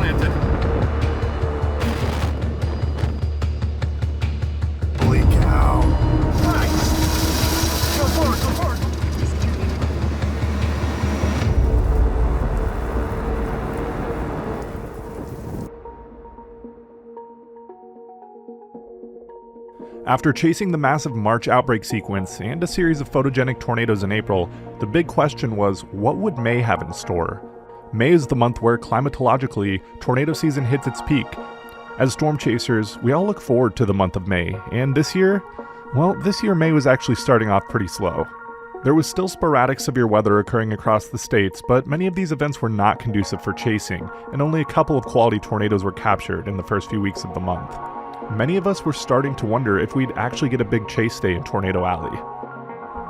planted. Holy cow. Nice. Go forward, go forward. After chasing the massive March outbreak sequence and a series of photogenic tornadoes in April, the big question was, what would May have in store? May is the month where, climatologically, tornado season hits its peak. As storm chasers, we all look forward to the month of May, and this year May was actually starting off pretty slow. There was still sporadic severe weather occurring across the states, but many of these events were not conducive for chasing, and only a couple of quality tornadoes were captured in the first few weeks of the month. Many of us were starting to wonder if we'd actually get a big chase day in Tornado Alley.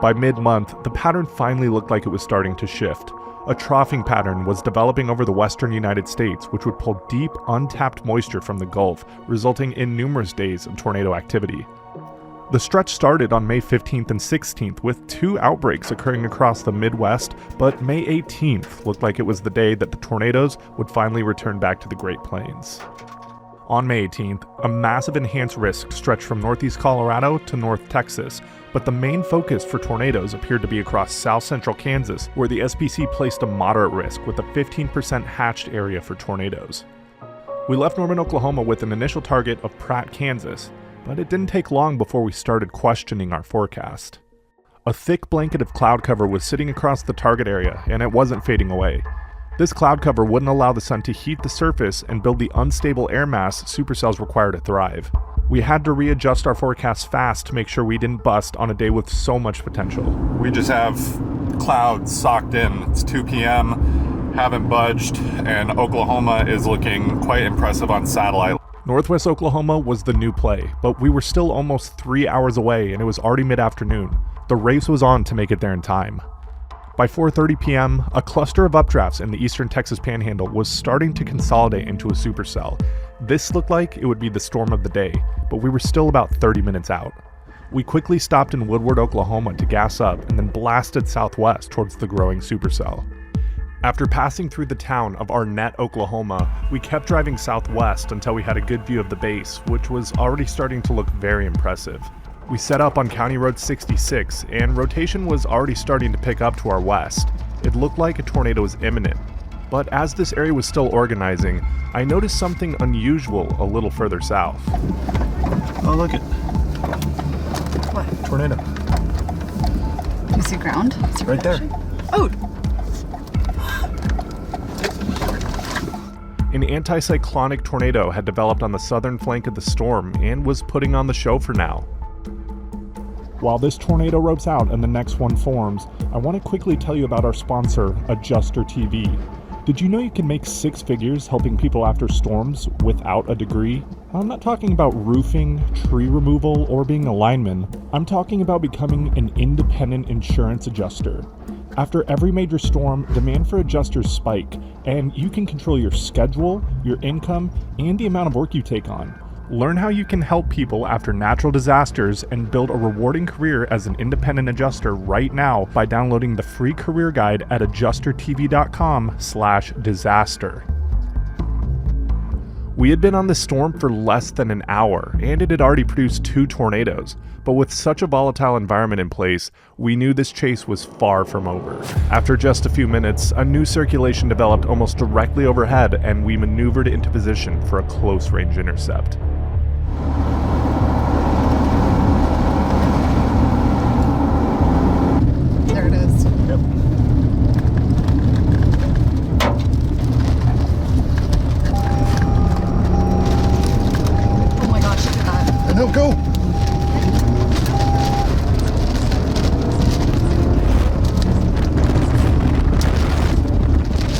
By mid-month, the pattern finally looked like it was starting to shift. A troughing pattern was developing over the western United States, which would pull deep, untapped moisture from the Gulf, resulting in numerous days of tornado activity. The stretch started on May 15th and 16th with 2 outbreaks occurring across the Midwest, but May 18th looked like it was the day that the tornadoes would finally return back to the Great Plains. On May 18th, a massive enhanced risk stretched from northeast Colorado to north Texas, but the main focus for tornadoes appeared to be across south central Kansas, where the SPC placed a moderate risk with a 15% hatched area for tornadoes. We left Norman, Oklahoma with an initial target of Pratt, Kansas, but it didn't take long before we started questioning our forecast. A thick blanket of cloud cover was sitting across the target area, and it wasn't fading away. This cloud cover wouldn't allow the sun to heat the surface and build the unstable air mass supercells require to thrive. We had to readjust our forecast fast to make sure we didn't bust on a day with so much potential. We just have clouds socked in. It's 2 p.m., haven't budged, and Oklahoma is looking quite impressive on satellite. Northwest Oklahoma was the new play, but we were still almost 3 hours away and it was already mid-afternoon. The race was on to make it there in time. By 4:30 p.m., a cluster of updrafts in the eastern Texas Panhandle was starting to consolidate into a supercell. This looked like it would be the storm of the day, but we were still about 30 minutes out. We quickly stopped in Woodward, Oklahoma to gas up and then blasted southwest towards the growing supercell. After passing through the town of Arnett, Oklahoma, we kept driving southwest until we had a good view of the base, which was already starting to look very impressive. We set up on County Road 66, and rotation was already starting to pick up to our west. It looked like a tornado was imminent. But as this area was still organizing, I noticed something unusual a little further south. Oh, look it. What? Tornado. Do you see ground? Right there. Oh! An anticyclonic tornado had developed on the southern flank of the storm and was putting on the show for now. While this tornado ropes out and the next one forms, I want to quickly tell you about our sponsor, Adjuster TV. Did you know you can make 6 figures helping people after storms without a degree? I'm not talking about roofing, tree removal, or being a lineman. I'm talking about becoming an independent insurance adjuster. After every major storm, demand for adjusters spike, and you can control your schedule, your income, and the amount of work you take on. Learn how you can help people after natural disasters and build a rewarding career as an independent adjuster right now by downloading the free career guide at adjustertv.com/disaster. We had been on this storm for less than an hour, and it had already produced 2 tornadoes. But with such a volatile environment in place, we knew this chase was far from over. After just a few minutes, a new circulation developed almost directly overhead, and we maneuvered into position for a close-range intercept. There it is. Yep. Oh my gosh, look at that. No, go!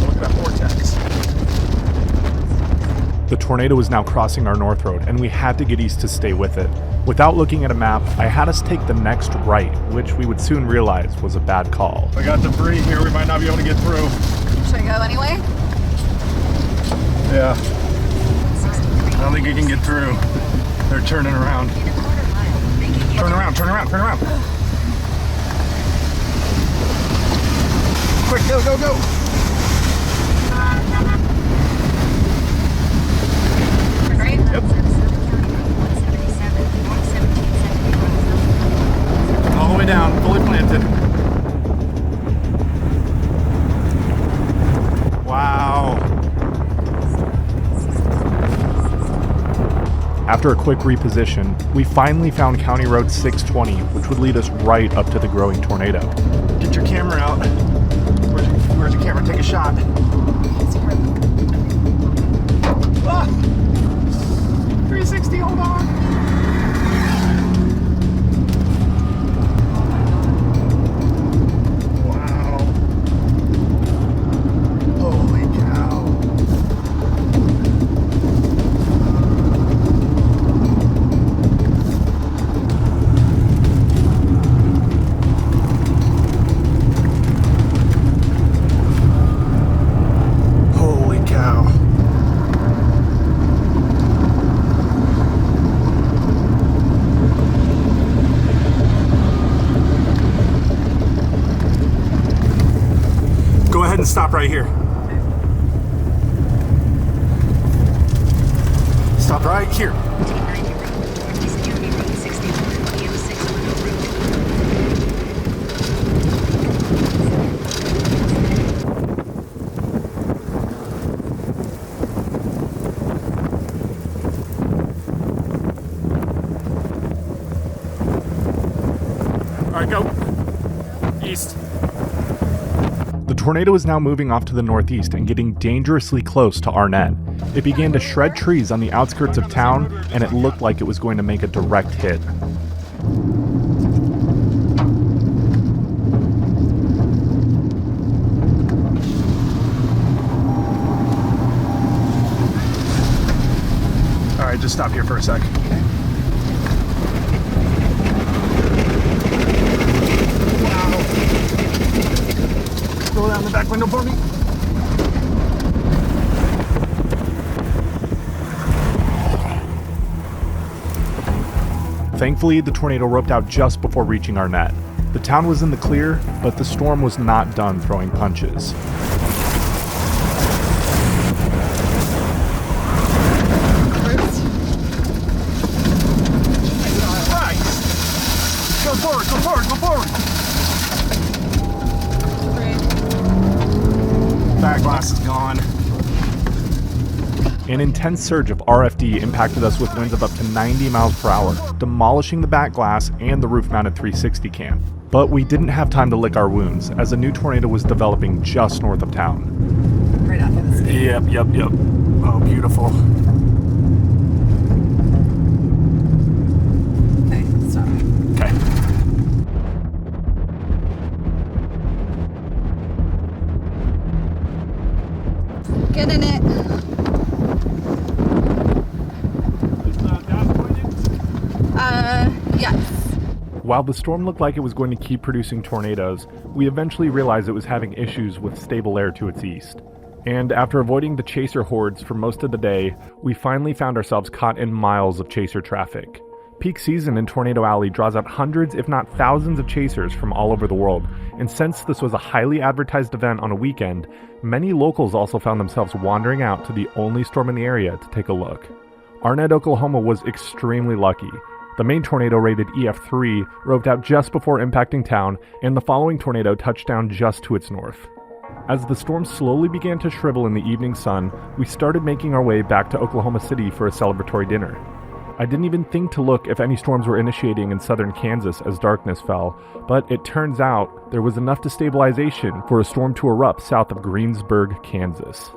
Look at that vortex. The tornado was now crossing our north road, and we had to get east to stay with it. Without looking at a map, I had us take the next right, which we would soon realize was a bad call. We got debris here, we might not be able to get through. Should I go anyway? Yeah. I don't think you can get through. They're turning around. Turn around, turn around, turn around. Quick, go, go, go. After a quick reposition, we finally found County Road 620, which would lead us right up to the growing tornado. Get your camera out. Where's your camera? Take a shot. Ah! 360, hold on. Wow. Holy cow. Holy cow. Go ahead and stop right here. Stop right here. All right, go. East. The tornado is now moving off to the northeast and getting dangerously close to Arnett. It began to shred trees on the outskirts of town, and it looked like it was going to make a direct hit. All right, just stop here for a sec. Wow. Roll down the back window for me. Thankfully, the tornado roped out just before reaching Arnett. The town was in the clear, but the storm was not done throwing punches. Go forward, go forward, go forward. Back glass is gone. An intense surge of RFD impacted us with winds of up to 90 miles per hour, demolishing the back glass and the roof-mounted 360 cam. But we didn't have time to lick our wounds, as a new tornado was developing just north of town. Right after this. Yep. Oh, beautiful. Okay, stop. Okay. Get in it. Yes. While the storm looked like it was going to keep producing tornadoes, we eventually realized it was having issues with stable air to its east. And after avoiding the chaser hordes for most of the day, we finally found ourselves caught in miles of chaser traffic. Peak season in Tornado Alley draws out hundreds, if not thousands, of chasers from all over the world, and since this was a highly advertised event on a weekend, many locals also found themselves wandering out to the only storm in the area to take a look. Arnett, Oklahoma was extremely lucky. The main tornado, rated EF3, roped out just before impacting town, and the following tornado touched down just to its north. As the storm slowly began to shrivel in the evening sun, we started making our way back to Oklahoma City for a celebratory dinner. I didn't even think to look if any storms were initiating in southern Kansas as darkness fell, but it turns out there was enough destabilization for a storm to erupt south of Greensburg, Kansas.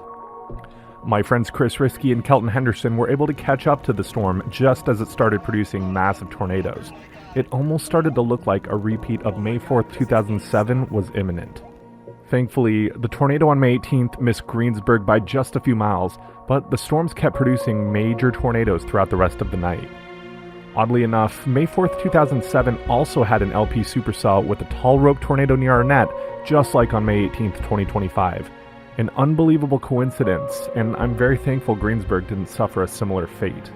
My friends Chris Risky and Kelton Henderson were able to catch up to the storm just as it started producing massive tornadoes. It almost started to look like a repeat of May 4th, 2007 was imminent. Thankfully, the tornado on May 18th missed Greensburg by just a few miles, but the storms kept producing major tornadoes throughout the rest of the night. Oddly enough, May 4th, 2007 also had an LP supercell with a tall rope tornado near Arnett, just like on May 18th, 2025. An unbelievable coincidence, and I'm very thankful Greensburg didn't suffer a similar fate.